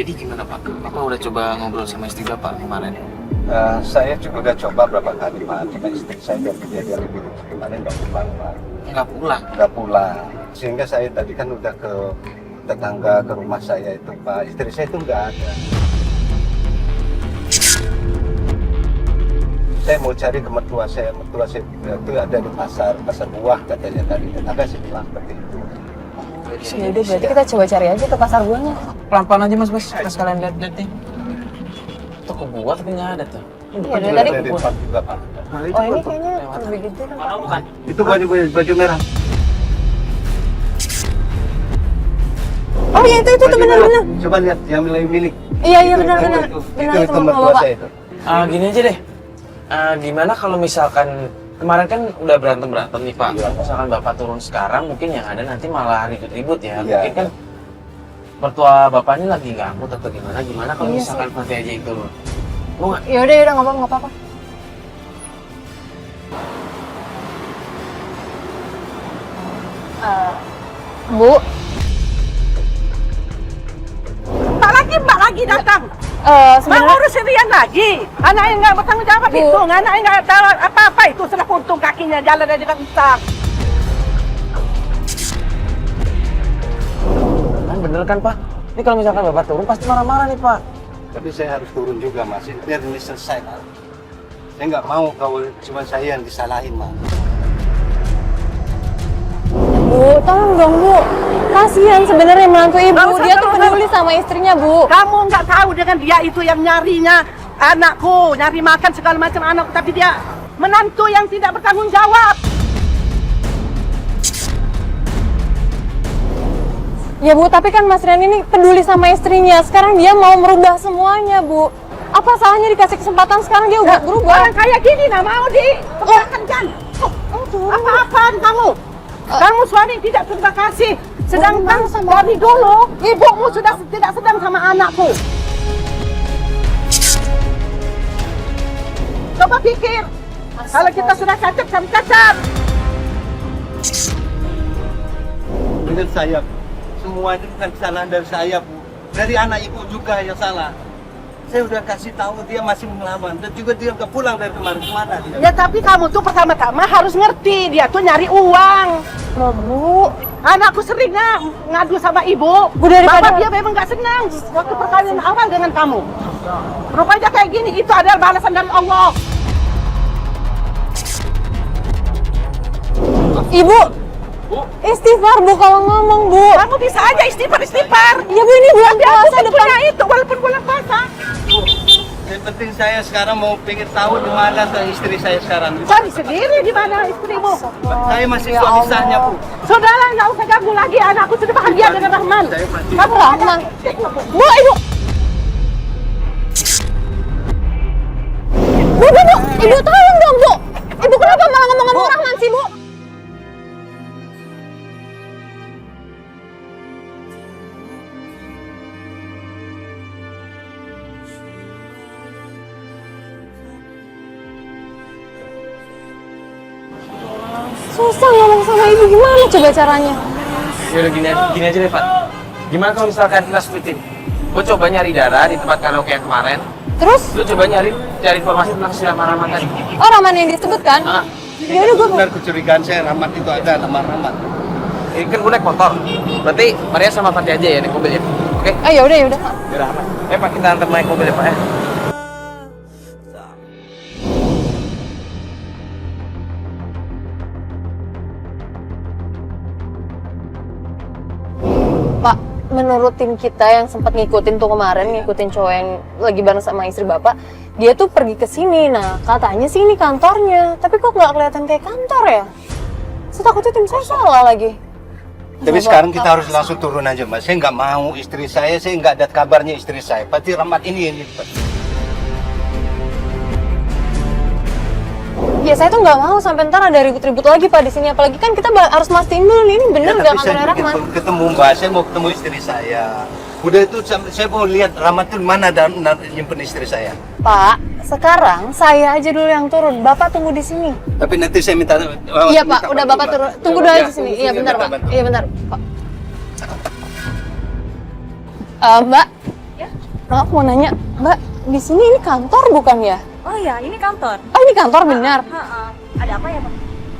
Jadi gimana Pak? Bapak udah coba ngobrol sama istri Bapak kemarin? Saya juga udah coba berapa kali Pak, cuma istri saya dari kejadian lebih kemarin nggak pulang Pak. Nggak pulang. Sehingga saya tadi kan udah ke tetangga ke rumah saya itu Pak, istri saya itu nggak ada. Saya mau cari ke mertua saya itu ada di pasar buah katanya tadi. Tetangga saya bilang seperti itu. Ya udah berarti kita coba cari aja ke pasar buahnya. Pelan-pelan aja mas, kita sekalian lihat nih. Toko buah tapi nggak ada tuh. Iya dari tadi. Di depan juga Pak. Oh ini kayaknya lebih gitu kan. Bukan. Itu baju merah. Oh iya itu benar-benar. Coba lihat yang milik. Iya benar. Itu mertua saya itu. Gini aja deh. Gimana kalau misalkan kemarin kan udah berantem nih Pak. Misalkan Bapak turun sekarang, mungkin yang ada nanti malah ribut-ribut ya. Iya. Mungkin kan mertua Bapak ini lagi nggak mood atau gimana kalau misalkan Fatih aja yang turun. Mau nggak? Ya udah nggak apa-apa. Bu. Mbak lagi datang. Sebenarnya Mau urus Rian lagi. Anak yang nggak bertanggung jawab Bu. itu, anak yang nggak tahu apa-apa itu sudah puntung kakinya jalan dari dekat besar. Kan bener kan Pak? Ini kalau misalkan Bapak turun pasti marah-marah nih Pak. Tapi saya harus turun juga Mas, biar ini selesai Mas. Saya nggak mau kalau cuma saya yang disalahin Mas. Bu, tolong dong Bu. Kasihan sebenarnya menantu ibu. Nggak usah Dia tuh tolong. peduli sama istrinya Bu. Kamu nggak tahu dengan dia itu yang nyarinya anakku, nyari makan segala macam anakku, tapi dia menantu yang tidak bertanggung jawab. Ya Bu, tapi kan Mas Rian ini peduli sama istrinya. Sekarang dia mau merubah semuanya Bu. Apa salahnya dikasih kesempatan sekarang dia udah berubah? Orang kayak gini nggak mau dipertahankan. Apa-apaan kamu? Kamu suami tidak terima kasih. Sedangkan dari dulu ibumu sudah tidak sedang sama anakku. Coba pikir. Kalau kita sudah cacat, kami cacat. Menurut saya, semua itu bukan kesalahan dari saya Bu. Dari anak ibu juga yang salah. Saya udah kasih tahu dia masih melawan dan juga dia nggak pulang dari kemana dia. Ya tapi kamu tuh pertama-tama harus ngerti dia tuh nyari uang. Loh Bu, Anakku sering ngadu sama ibu. Bu, daripada- bahwa dia memang nggak senang waktu perkawinan awal dengan kamu. Rupanya kayak gini itu adalah balasan dari Allah. Ibu. Istighfar Bu kalau ngomong Bu. Kamu bisa aja istighfar. Ya Bu, ini bulan Tapi aku puasa pun depan. punya itu walaupun bulan puasa. Yang penting saya sekarang mau pengen tahu di mana istri saya sekarang. Cari sendiri di mana istrimu. Saya masih Ya suami Allah. sahnya Bu. Saudara nggak usah ganggu lagi, anakku sudah bahagia dengan Rahman. Saya mati. Kamu Rahman. Bu, Ibu. Ibu tolong dong Bu. Ibu kenapa malah ngomong-ngomong Rahman sih Bu? Susah ngomong sama ibu, gimana coba caranya? Ya udah gini aja deh Pak. Gimana kalau misalkan kita splitin? Gue coba nyari Dara di tempat karaoke yang kemarin. Terus? Lu coba cari informasi tentang si Rahman tadi. Oh Rahman yang disebut kan? Ya udah gue. Benar kecurigaan saya Rahmat itu ada nama Rahmat. Ini kan gue naik motor. Berarti Maria sama Fatih aja ya naik mobil ya. Oke? Oh ya udah. Yaudah aman. Pak kita antar naik mobil ya Pak ya. Pak, menurut tim kita yang sempat ngikutin tuh kemarin, ngikutin cowok yang lagi bareng sama istri Bapak, dia tuh pergi ke sini. Nah, katanya sih ini kantornya, tapi kok nggak kelihatan kayak kantor ya? Saya takutnya tim saya salah lagi. Tapi sekarang kita harus langsung turun aja Mas. Saya nggak mau istri saya nggak ada kabarnya istri saya. Pasti Rahmat ini. Ya saya tuh nggak mau sampai ntar ada ribut-ribut lagi Pak di sini. Apalagi kan kita harus mastiin dulu nih, ini bener nggak kabarnya Rahmat. Ketemu Mbak, saya mau ketemu istri saya. Udah itu saya mau lihat Rahmat tuh mana dan nyimpen istri saya. Pak, sekarang saya aja dulu yang turun. Bapak tunggu di sini. Tapi nanti saya minta. Iya Pak, udah Bapak turun. Tunggu dulu aja di sini. Iya bentar Pak. Iya bentar Pak. Mbak, Aku mau nanya, Mbak, di sini ini kantor bukan ya? Oh iya, ini kantor. Oh, ini kantor benar. Ada apa ya, Pak?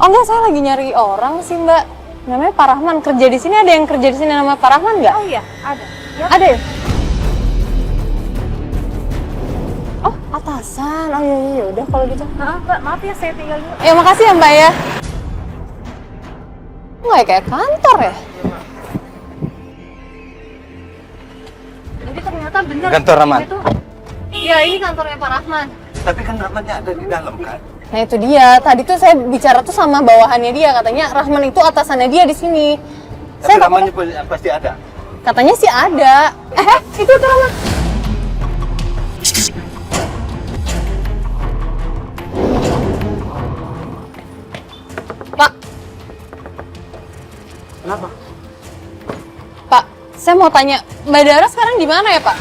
Oh enggak, saya lagi nyari orang sih, Mbak. Namanya Pak Rahman. Kerja di sini, ada yang kerja di sini namanya Pak Rahman nggak? Oh iya, ada. Ya, Ada ya? Oh, atasan. Oh iya, iya, udah kalau gitu. Mbak, maaf ya saya tinggal dulu. Ya makasih ya, Mbak ya. Nggak kayak kantor ya? Jadi ternyata benar. Kantor Rahman. Itu Iya, ini kantornya Pak Rahman. Tapi kan Rahmannya ada di dalam kan? Nah itu dia. Tadi tuh saya bicara tuh sama bawahannya dia. Katanya Rahman itu atasannya dia di sini. Tapi Saya Rahmannya pasti ada. katanya sih ada. Itu tuh Rahman. Pak. Kenapa? Pak, saya mau tanya, Mbak Dara sekarang di mana ya, Pak?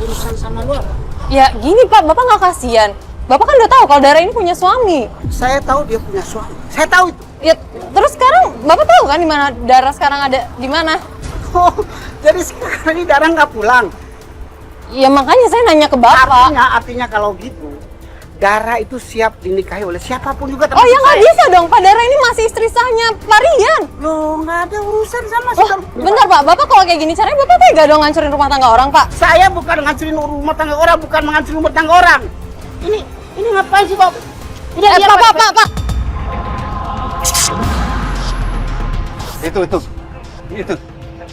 Urusan sama lu apa? Ya gini Pak, Bapak nggak kasihan. Bapak kan udah tahu kalau Dara ini punya suami. Saya tahu dia punya suami. Saya tahu itu. Ya, terus sekarang Bapak tahu kan di mana Dara sekarang ada di mana? Oh, jadi sekarang ini Dara nggak pulang. Ya makanya saya nanya ke Bapak. Artinya kalau gitu, Dara itu siap dinikahi oleh siapapun juga. Oh ya nggak bisa dong, Pak Dara ini masih istri sahnya Pak Rian. Loh, nggak ada urusan sama Oh, bentar Pak, Bapak kalau kayak gini caranya Bapak tega dong ngancurin rumah tangga orang, Pak. Saya bukan ngancurin rumah tangga orang, bukan ngancurin rumah tangga orang. Ini ngapain sih, Bob? Pak. Itu.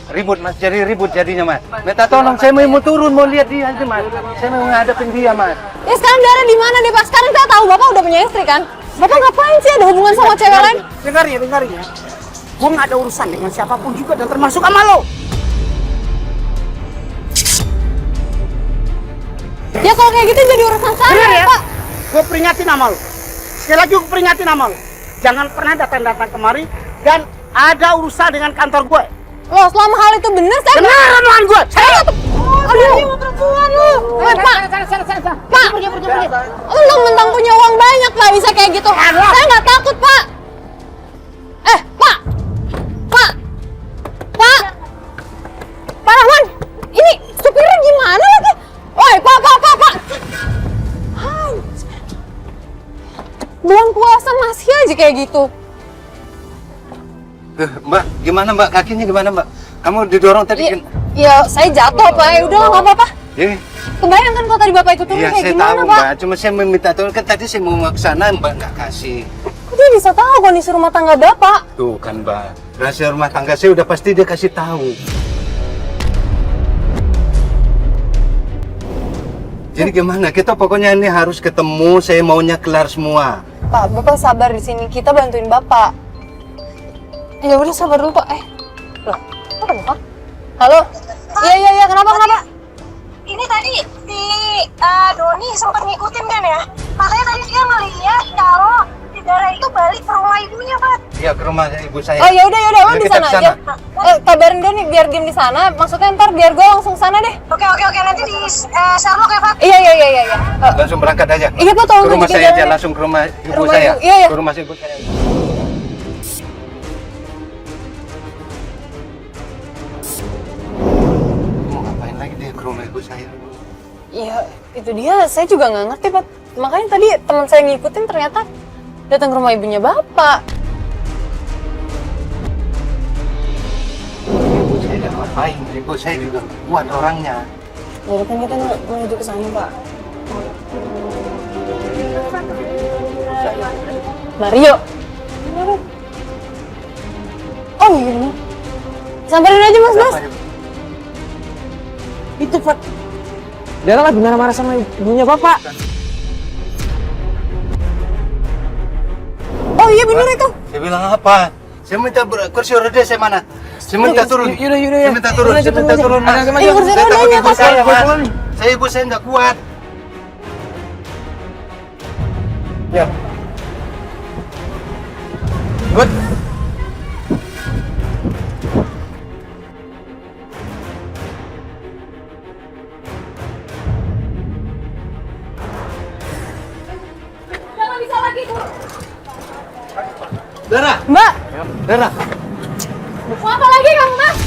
Ribut mas, jadi ribut jadinya mas. Minta tolong, saya mau turun, mau lihat dia aja mas. Saya mau ngadepin dia mas. Ya sekarang Dara di mana nih Pak? Sekarang saya tahu Bapak udah punya istri kan? Bapak ngapain sih ada hubungan sama cewek lain? Dengar ya. Gue nggak ada urusan dengan siapapun juga dan termasuk sama lo. Ya kalau kayak gitu jadi urusan saya, Dengar ya, Pak. gue peringatin sama lo. Sekali lagi gue peringatin sama lo. Jangan pernah datang-datang kemari dan ada urusan dengan kantor gue. Loh, selama hal itu benar saya nggak... Benar omongan gue. Saya Aduh, perempuan lu. Pak, Pak, lu mentang punya uang banyak, Pak, bisa kayak gitu. Saya nggak takut, Pak. Pak. Pak Rahman, ini supirnya gimana lagi? Woi, Pak. Bulan puasa masih aja kayak gitu. Mbak, gimana mbak? Kakinya gimana mbak? Kamu didorong tadi kan? Ya, saya jatuh, Pak. Ya udah nggak apa-apa. Iya. Kebayangkan kalau tadi Bapak ikut turun Iya, kayak saya gimana, tahu Pak? mbak. Cuma saya meminta tolong, kan tadi saya mau ke sana, mbak nggak kasih. Kok dia bisa tahu kondisi rumah tangga Bapak? Tuh kan mbak, rahasia rumah tangga saya udah pasti dia kasih tahu. Jadi gimana? Kita pokoknya ini harus ketemu, saya maunya kelar semua. Pak, Bapak sabar di sini. Kita bantuin Bapak. Ya udah sabar dulu, Pak. Loh, apa nih, Pak? Halo? Iya, kenapa? ini tadi si Doni sempat ngikutin kan ya? Makanya tadi dia ngeliat kalau si Dara itu balik ke rumah ibunya, Pak. Iya, ke rumah ibu saya. Oh, ya udah, lo Ya, di kita sana kesana. aja. Kabarin dia nih biar diem di sana. Maksudnya ntar biar gue langsung sana deh. Oke, nanti di Sherlock ya, Pak. Iya. Langsung berangkat aja. Iya, Pak, tolong ke rumah tunjukin saya aja, jalannya. langsung ke rumah ibu Rumah saya. ibu, iya. Ke rumah ibu saya. Mau ngapain lagi dia ke rumah ibu saya? Iya, itu dia. Saya juga nggak ngerti, Pak. Makanya tadi teman saya ngikutin ternyata datang ke rumah ibunya Bapak. Ibu saya udah ngapain? Ibu saya juga kuat orangnya. Jadi kan kita menuju ke sana, Pak. Mario. Oh iya. Samperin aja Mas. Itu Pak. Dara lagi marah-marah sama ibunya Bapak. Oh iya bener itu. Saya bilang apa? Saya minta kursi roda saya mana? Saya minta turun. Yaudah, Saya minta turun. Saya minta turun. Mas. Iya, kursi Saya takut rodanya, ibu Pak. saya, Mas. Saya ibu saya nggak kuat. Ya. Good. Jangan bisa lagi, Bu. Dara, Mbak, Dara. mau apa lagi kamu, Mas?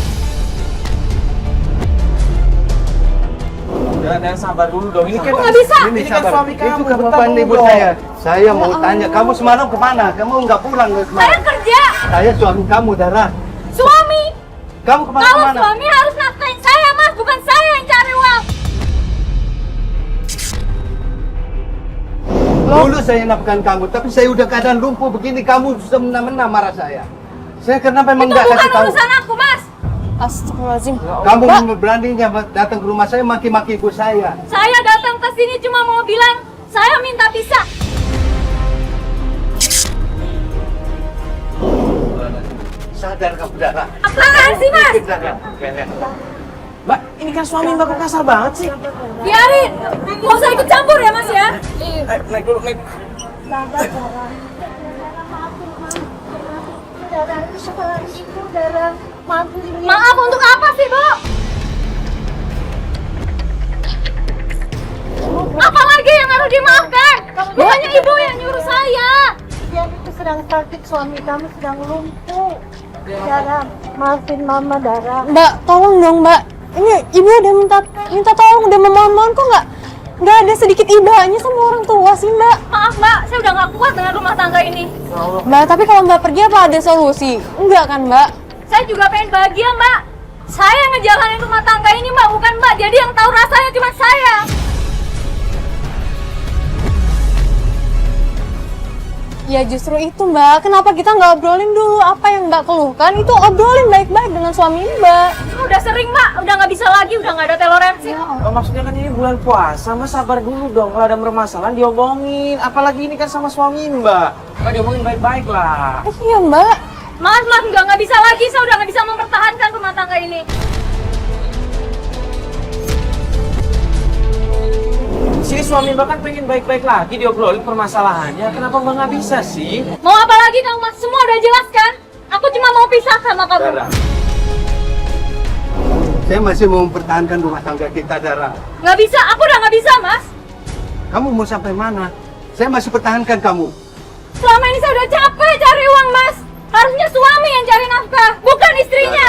Dan sabar dulu dong. Ini kan Aku nggak bisa. Ini kan sabar. suami kamu. Itu kan bentar beban dulu ibu dong. saya. Saya mau tanya, kamu semalam kemana? Kamu nggak pulang ke Saya semalam? kerja. Saya suami kamu, Dara. Suami. Kamu Kalau kemana-mana? suami harus nafkahin saya, Mas. Bukan saya yang cari uang. Dulu saya nafkahin kamu, tapi saya udah keadaan lumpuh begini, kamu semena-mena marah saya. Saya kenapa memang Itu nggak bukan kasih tahu? urusan aku, Mas. Astagfirullahaladzim. Kamu beraninya datang ke rumah saya maki-maki ibu saya. Saya datang ke sini cuma mau bilang, saya minta pisah. Sadar kamu, Dara. Apaan sih, Mas? Mbak, ini kan suami Mbak kok kasar banget sih. Biarin. Nggak usah ikut campur ya, Mas ya. Naik dulu, naik. Maaf untuk apa sih, Bu? Apalagi yang harus dimaafkan? Bukannya ibu yang nyuruh saya. Dia itu sedang sakit, suami kami sedang lumpuh. Dara, maafin mama, Dara. Mbak, tolong dong, Mbak. Ini ibu udah minta tolong, udah memohon kok nggak ada sedikit ibanya sama orang tua sih, Mbak. Maaf, Mbak, saya udah nggak kuat dengan rumah tangga ini. Mbak, tapi kalau Mbak pergi apa ada solusi? Enggak kan, Mbak? Saya juga pengen bahagia, Mbak. Saya yang ngejalanin rumah tangga ini, Mbak, bukan Mbak. Jadi yang tahu rasanya cuma saya. Ya justru itu, Mbak. Kenapa kita nggak obrolin dulu apa yang Mbak keluhkan? Itu obrolin baik-baik dengan suami Mbak. Udah sering, Mbak. Udah nggak bisa lagi. Udah nggak ada toleransi. Oh, maksudnya kan ini bulan puasa, Mas sabar dulu dong. Kalau ada permasalahan diomongin. Apalagi ini kan sama suami Mbak. Mbak diomongin baik-baik lah. Iya, Mbak. Maaf, nggak bisa lagi. Saya udah nggak bisa mempertahankan rumah tangga ini. Sini suami Mbak kan pengen baik-baik lagi diobrolin permasalahannya. Kenapa Mbak nggak bisa sih? Mau apa lagi kamu, Mas? Semua udah jelas kan? Aku cuma mau pisah sama kamu. Dara. Saya masih mau mempertahankan rumah tangga kita, Dara. Nggak bisa. Aku udah nggak bisa, Mas. Kamu mau sampai mana? Saya masih pertahankan kamu. Selama ini saya udah capek cari uang, Mas. Harusnya suami yang cari nafkah, bukan istrinya.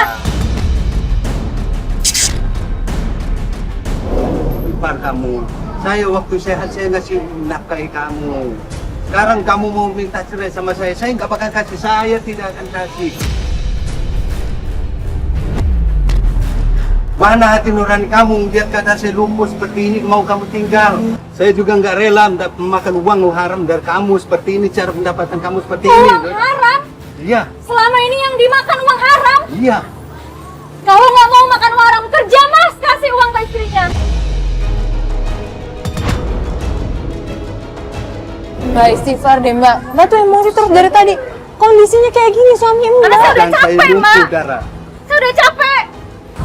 Ipar kamu. Saya waktu sehat saya ngasih nafkahi kamu. Sekarang kamu mau minta cerai sama saya nggak bakal kasih. Saya tidak akan kasih. Mana hati nurani kamu lihat keadaan saya lumpuh seperti ini mau kamu tinggal. Saya juga nggak rela makan uang haram dari kamu seperti ini, cara pendapatan kamu seperti ini. Uang haram? Iya, Selama ini yang dimakan uang haram? iya. Kalau nggak mau makan uang haram, kerja, Mas. Kasih uang ke istrinya. Mbak, istighfar deh, Mbak. Mbak tuh emosi terus dari tadi. Kondisinya kayak gini suami Mbak. Saya udah Dan saya capek, lumpuh, Mbak. Dara. Saya udah capek.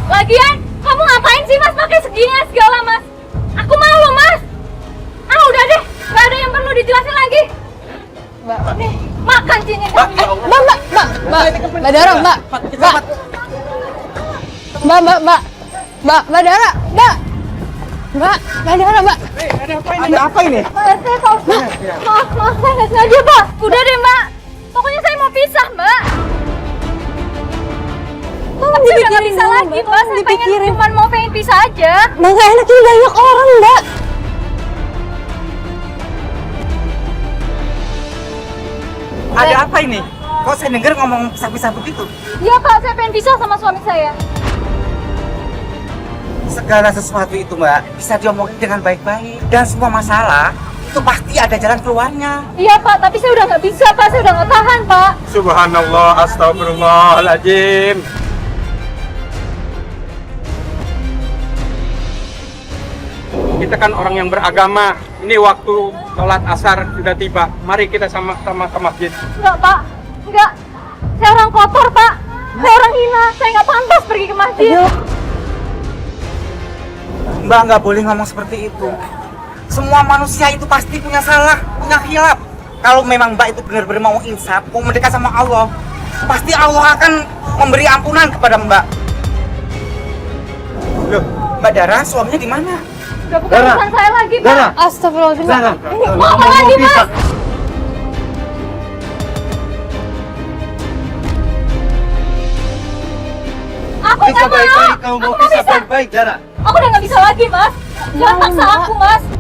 Lagian, kamu ngapain sih, Mas, pakai segini segala, Mas? Aku malu, Mas. Ah, udah deh. Gak ada yang perlu dijelasin lagi. Mbak, nih, makan cincin kamu. Mbak Dara, Mbak. Mbak Dara, Mbak. Mbak Dara, Mbak. Ada apa ini? Maaf, saya nggak sengaja, Pak. Udah deh, Mbak. Pokoknya saya mau pisah, Mbak. Tolong saya udah nggak bisa lagi, Mbak. Saya pengen pisah aja. Mbak, nggak enak ini banyak orang, Mbak. Ada apa ini? Kok saya dengar ngomong pisah-pisah begitu? Iya, Pak. Saya pengen pisah sama suami saya. Segala sesuatu itu, Mbak, bisa diomongin dengan baik-baik. Dan semua masalah itu pasti ada jalan keluarnya. Iya, Pak. Tapi saya udah nggak bisa, Pak. Saya udah nggak tahan, Pak. Subhanallah, astagfirullahaladzim. Kita kan orang yang beragama. Ini waktu sholat asar sudah tiba. Mari kita sama-sama ke masjid. Enggak, Pak. Enggak. Saya orang kotor, Pak. Saya orang hina. Saya nggak pantas pergi ke masjid. Mbak, nggak boleh ngomong seperti itu. Semua manusia itu pasti punya salah, punya khilaf. Kalau memang Mbak itu benar-benar mau insaf, mau mendekat sama Allah, pasti Allah akan memberi ampunan kepada Mbak. Loh, Mbak Dara, suaminya di mana? Udah bukan Dara. urusan saya lagi, Pak. Dara. Astagfirullahaladzim, Pak. Dara. Ini mau apa lagi, Mas? pisah. Aku Bisa nggak mau. baik-baik, kamu mau Aku mau pisah pisah. baik-baik, Dara. Aku udah nggak bisa lagi, Mas. Jangan paksa aku, Mas.